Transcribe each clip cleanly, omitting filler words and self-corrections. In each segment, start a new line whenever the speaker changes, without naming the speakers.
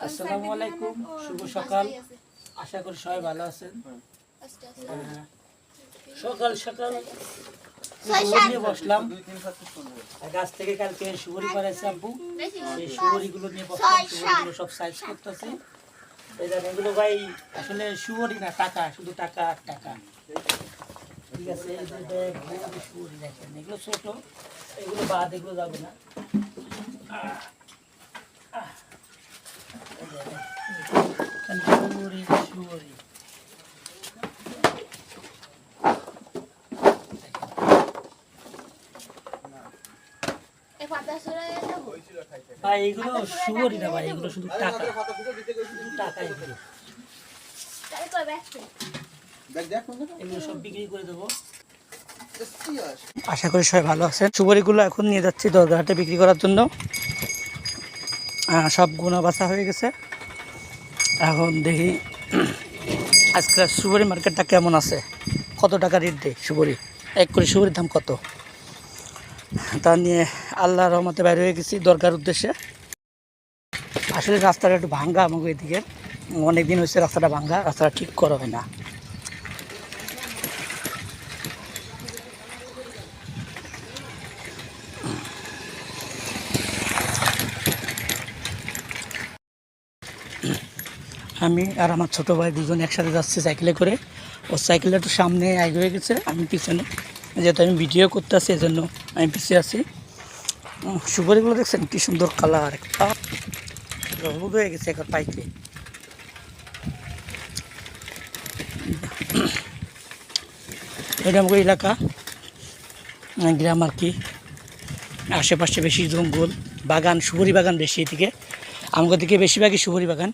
আসসালামু আলাইকুম, শুভ সকাল। আশা করি সবাই ভালো আছেন। সকাল সকাল নিয়ে বসলাম। গাছ থেকে কালকে সুবরি পাড়াইছে আব্বু, সেই সুবরিগুলো নিয়ে বসলাম। সুবরিগুলো সব সাইজ করতেছি। এগুলো ভাই আসলে সুবরি না, টাকা, শুধু টাকা আর টাকা। ঠিক আছে, এই যে সুবরি দেখেন, এগুলো ছোট, এগুলো বাদ, এগুলো যাবে না। সুবরি সুবরি ভাই, এগুলো সুবরি না ভাই, এগুলো শুধু টাকা, শুধু টাকা। এগুলো সব বিক্রি করে দেবো। আশা করি সবাই ভালো আছেন। সুবরিগুলো এখন নিয়ে যাচ্ছি দরগাহাটে বিক্রি করার জন্য। সব গুণা বাছা হয়ে গেছে। এখন দেখি আজকে সুবরি মার্কেটটা কেমন আছে, কত টাকা রেট দেয় সুবরি, এক করে সুবরির দাম কত, তা নিয়ে আল্লাহর রহমতে বাইরে হয়ে গেছি দরকার উদ্দেশ্যে। আসলে রাস্তাটা একটু ভাঙ্গা, আমাকে এদিকে অনেকদিন হয়েছে রাস্তাটা ভাঙ্গা, রাস্তাটা ঠিক করা হয় না। আমি আর আমার ছোটো ভাই দুজন একসাথে যাচ্ছি সাইকেলে করে। ওর সাইকেলটা একটু সামনে আগে হয়ে গেছে, আমি পিছনে, যেহেতু আমি ভিডিও করতে আসি এজন্য আমি পিছিয়ে আছি। সুপারিগুলো দেখছেন কি সুন্দর কালার, একটা হলুদ হয়ে গেছে এখন পাইতে। এটা আমাদের এলাকা, গ্রাম আর কি। আশেপাশে বেশি জঙ্গল, বাগান, সুপারি বাগান বেশি এদিকে। আমাদের দিকে বেশিরভাগই সুপারি বাগান।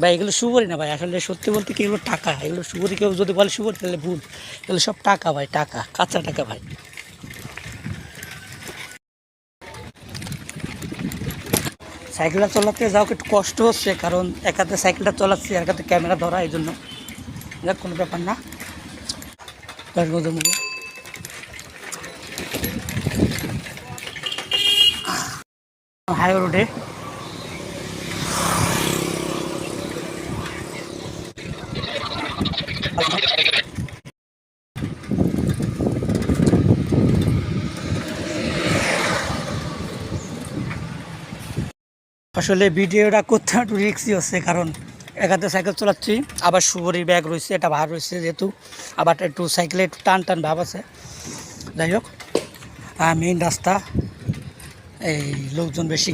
ভাই এগুলো সুবরি না ভাই, আসলে সত্যি বলতে কি, এগুলো টাকা। এগুলো সুবরি, কেউ যদি বলে সুবরি তাহলে ভুল। এগুলো সব টাকা ভাই, টাকা, কাঁচা টাকা ভাই। সাইকেলটা চালাতে যাও একটু কষ্ট হচ্ছে, কারণ এক হাতে সাইকেলটা চালাচ্ছি, এক হাতে ক্যামেরা ধরা, এই জন্য। যাক, কোনো ব্যাপার না। হাইওয়ে রোডে আসলে ভিডিওটা করতে একটু রিস্কি হচ্ছে, কারণ এক হাতে সাইকেল চালাচ্ছি, আবার সুবরির ব্যাগ রয়েছে, এটা ভার রয়েছে যেহেতু, আবার একটু সাইকেলে একটু টান টান ভাব আছে। যাই হোক, মেইন রাস্তা, এই লোকজন বেশি।